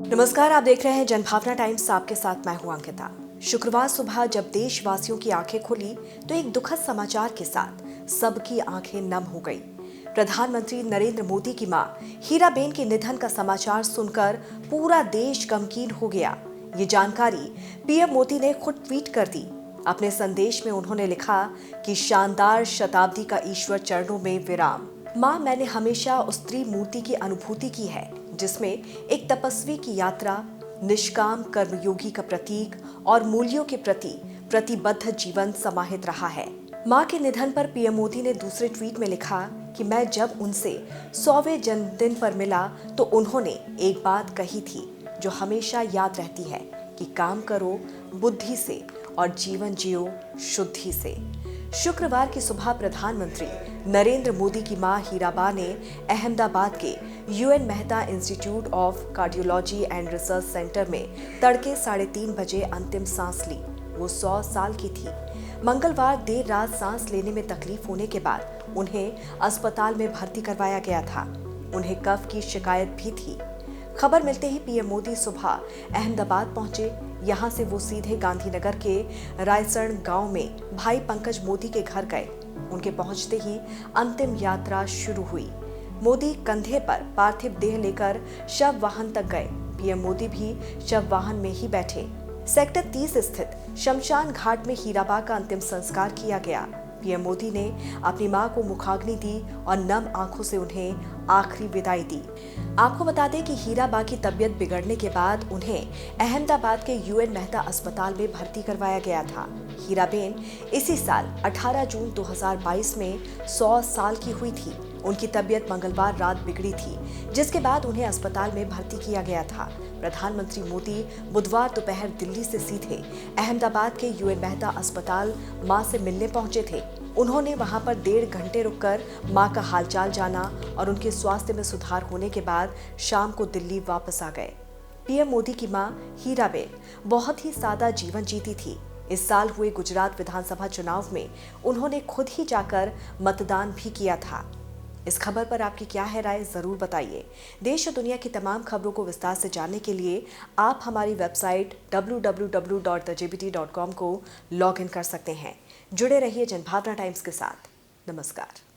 नमस्कार, आप देख रहे हैं जनभावना टाइम्स। आपके साथ मैं हूं अंकिता। शुक्रवार सुबह जब देशवासियों की आंखें खुली तो एक दुखद समाचार के साथ सबकी आंखें नम हो गई। प्रधानमंत्री नरेंद्र मोदी की मां हीराबेन के निधन का समाचार सुनकर पूरा देश गमगीन हो गया। ये जानकारी पीएम मोदी ने खुद ट्वीट कर दी। अपने संदेश में उन्होंने लिखा कि शानदार शताब्दी का ईश्वर चरणों में विराम। मां, मैंने हमेशा उस त्रिमूर्ति की अनुभूति की है जिसमें एक तपस्वी की यात्रा, निष्काम कर्मयोगी का प्रतीक और मूल्यों के प्रति प्रतिबद्ध जीवन समाहित रहा है। मां के निधन पर पीएम मोदी ने दूसरे ट्वीट में लिखा कि मैं जब उनसे 100वें जन्मदिन पर मिला तो उन्होंने एक बात कही थी जो हमेशा याद रहती है कि काम करो बुद्धि से और जीवन जियो शुद्धि से। शुक्रवार की सुबह प्रधानमंत्री नरेंद्र मोदी की मां हीराबा ने अहमदाबाद के UN Mehta institute of cardiology and research centre में तड़के 3:30 बजे अंतिम सांस ली। वो 100 साल की थी। मंगलवार देर रात सांस लेने में तकलीफ होने के बाद उन्हें अस्पताल में भर्ती करवाया गया था। उन्हें कफ की शिकायत भी थी। खबर मिलते ही पीएम मोदी सुबह अहमदाबाद पहुंचे। यहां से वो सीधे गांधीनगर के रायसण गांव में भाई पंकज मोदी के घर गए। उनके पहुंचते ही अंतिम यात्रा शुरू हुई। मोदी कंधे पर पार्थिव देह लेकर शव वाहन तक गए। पीएम मोदी भी शव वाहन में ही बैठे। सेक्टर 30 स्थित शमशान घाट में हीराबा का अंतिम संस्कार किया गया। पीएम मोदी ने अपनी मां को मुखाग्नि दी और नम आंखों से उन्हें आखिरी विदाई दी। आपको बता दें कि हीराबा की तबीयत बिगड़ने के बाद उन्हें अहमदाबाद के यूएन मेहता अस्पताल में भर्ती करवाया गया था। हीराबेन इसी साल 18 जून 2022 में 100 साल की हुई थी। उनकी तबीयत मंगलवार रात बिगड़ी थी, जिसके बाद उन्हें अस्पताल में भर्ती किया गया था। प्रधानमंत्री मोदी बुधवार दोपहर दिल्ली से सीधे अहमदाबाद के यूएन मेहता अस्पताल मां से मिलने पहुंचे थे। उन्होंने वहां पर 1.5 घंटे रुककर मां का हालचाल जाना और उनके स्वास्थ्य में सुधार होने के बाद शाम को दिल्ली वापस आ गए। पीएम मोदी की मां हीराबेन बहुत ही सादा जीवन जीती थी। इस साल हुए गुजरात विधानसभा चुनाव में उन्होंने खुद ही जाकर मतदान भी किया था। इस खबर पर आपकी क्या है राय, जरूर बताइए। देश और दुनिया की तमाम खबरों को विस्तार से जानने के लिए आप हमारी वेबसाइट www.thejbt.com को लॉग इन कर सकते हैं। जुड़े रहिए जनभावना टाइम्स के साथ। नमस्कार।